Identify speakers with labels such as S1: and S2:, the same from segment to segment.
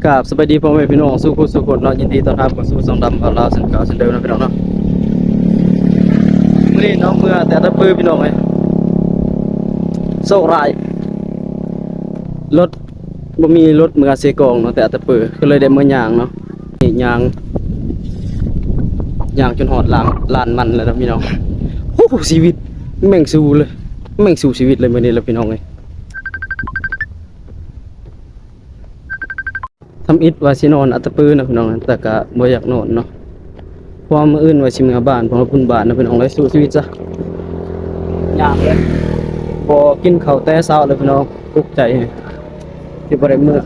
S1: กราบสวัสดีพ่อแม่พี่น้องสู้ผู้สู้คนเนาะยินดีต้อนรับเข้าสู่ช่องดำลาวเส้นเก่าเส้นเดิมนะพี่น้องเนาะมื้อนี้น้องเมื่อแต่ตะปือพี่น้องเอ้ยโชคร้ายรถบ่มีรถเมื่อเสกองเนาะแต่ตะปือก็เลยได้มื้อย่างเนาะนี่ย่างจนหอดลานมันแล้วนะพี่น้องโอ้โหชีวิตแม่งสู้เลยแม่งสู้ชีวิตเลยมื้อนี้แล้วพี่น้องเอ้ยทำอิฐว่าสินอนอัตตปือนะพี่น้องแต่ก็บ่อยากนอนเนาะเพราะมื้ออื่นว่าสิมื้อบ้านเพราะว่าพุ่นบ้านนะพี่น้องเลยสู้ชีวิตซะยากเลยบ่กินข้าวแต่เช้าเลยพี่น้องทุกข์ใจที่บ่ได้มื้อ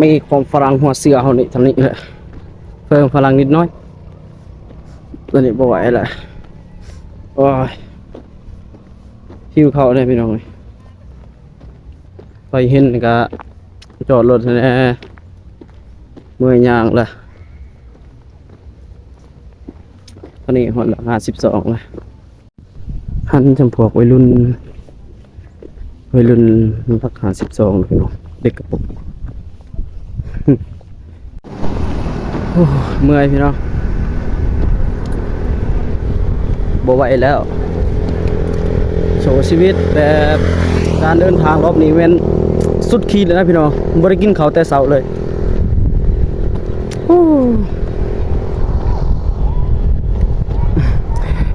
S1: มีของฝรั่งหัวเสือเฮานี่ทำนี้แหละเพิ่มฝรั่งนิดน้อยตัวนี้บ่ไหวแล้วโอ้ยหิวข้าวเลยพี่น้องไปเห็นก็จอดรถแน่เมื่อย่างละตอนนี้หอดละ52ละหันจำพวกวัยรุ่นมันพัก52พี่น้องเด็กกระปุก เมื่อยพี่น้องบ่ไหวแล้วโชว์ชีวิตแต่การเดินทางรอบนี้เป็นสุดขีดเลยนะพี่น้องบ่ได้กินข้าวแต่เช้าเลย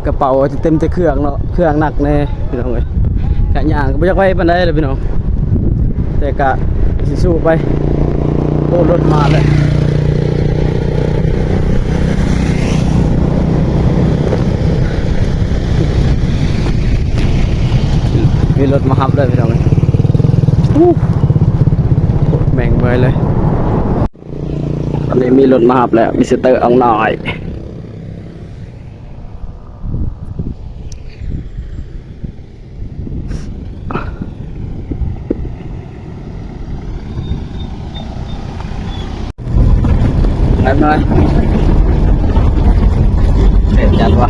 S1: กระเป๋าจะเต็มแต่เครื่องเนาะเครื่องหนักแน่พี่น้องเอ้ยกะย่างก็บ่อยากไปปานใดเลยพี่น้องแต่กะสิสู้ไปโอ้รถมาเลยมีรถมารับเลยพี่น้องแบ่งเบยเลยตอนนี้มีรถมารับแล้วมิสเตอร์อังหน่อยไปหน่อยเด็ดจัดวะ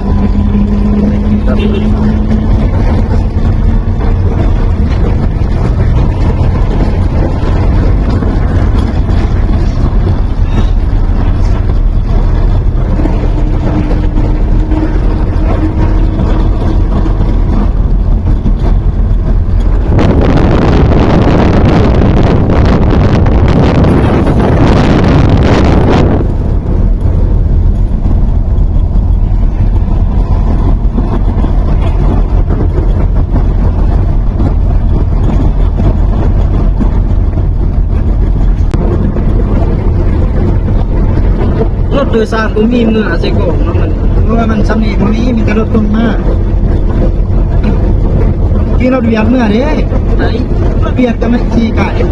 S1: รถโดยสารมีเมื่อเสกองเนาะมันเพราะว่ามันสำเนียงนี้มีแต่รถตรงมาที่เราเบียดเมื่อเด้ไหนเราเบียดกันไม่ชี้กาเอง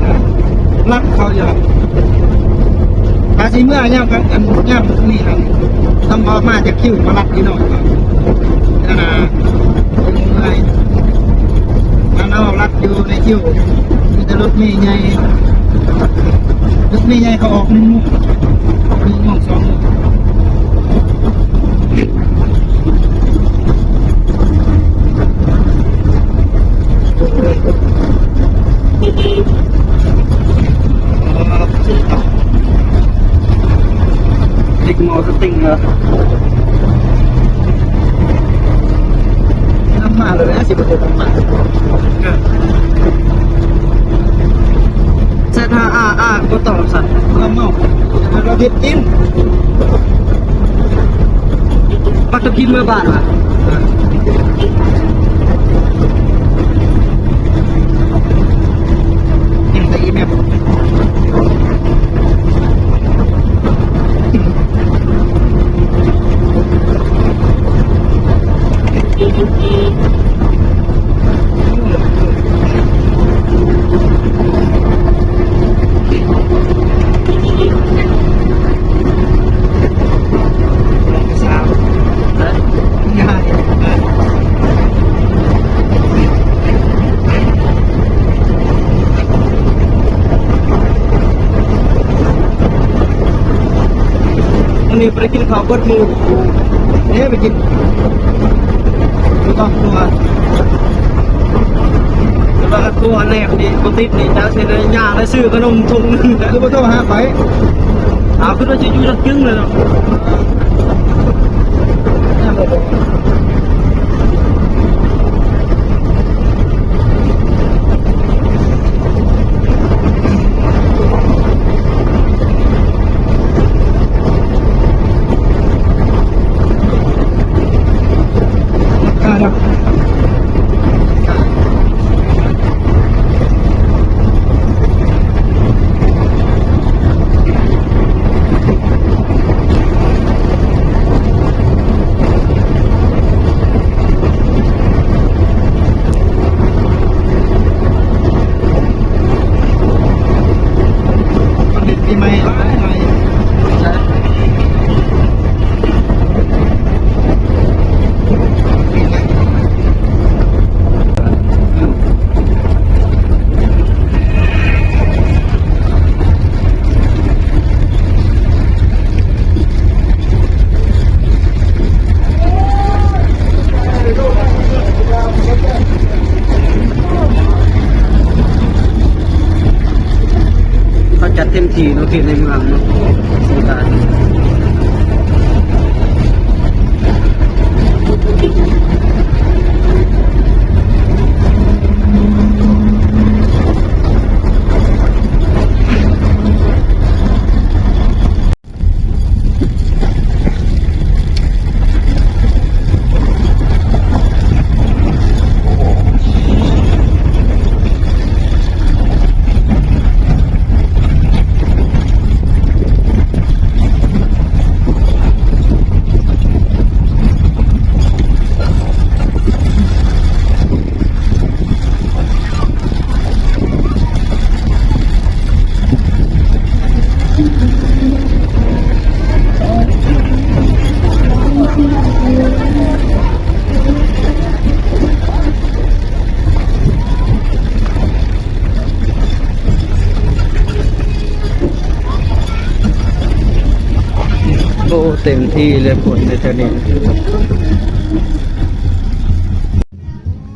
S1: รักเขาอยู่กาซีเมื่อย่ำกันย่ำนี่ครับต้องออกมาจากคิวมารักที่หน่อยนะอะไรมันเอารักอยู่ในคิวมีแต่รถมีใหญ่เขาออก1 โมง2 โมงเด็กมอสติงเหรอน้ำมาเลยนะ10%น้ำมาเซต5ก็ตอบสัตว์เมาเราผิดกินปักตะกินเมื่อบ้านว่ะยังแต่อีแม่นี่ไปกินข้าวบดมือเนี่ยไปกินไม่ต้องกลัวแต่ว่า
S2: ตัวแนบนี่บ่ติดนี่จะเซ็นยากได้ซื้อขนมถุงนึง
S1: คือบ่โทรหาไป
S2: เอาขึ้นว่าจะอยู่จักจึงเลยเนาะ
S1: เนี่ยบ่บอกครับ มันเป็นปีใหม่หลายหลาย
S2: เขาจัดเต็มที่เนาะเขตในเมืองเนาะสงกรานต์โอ้เต็มที่เลยฝนในแถวนี้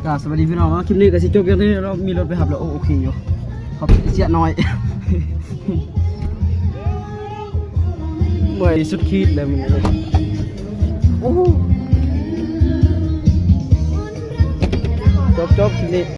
S2: ก็สวัสดีพี่น้องเนาะคลิปนี้ก็สิจบอย่างนี้เรามีรถไปหับแล้วโอเคอยู่ขอบเสียน้อยเมื่อยสุดขีดเลยมันเลยโอ้จบคลิปนี้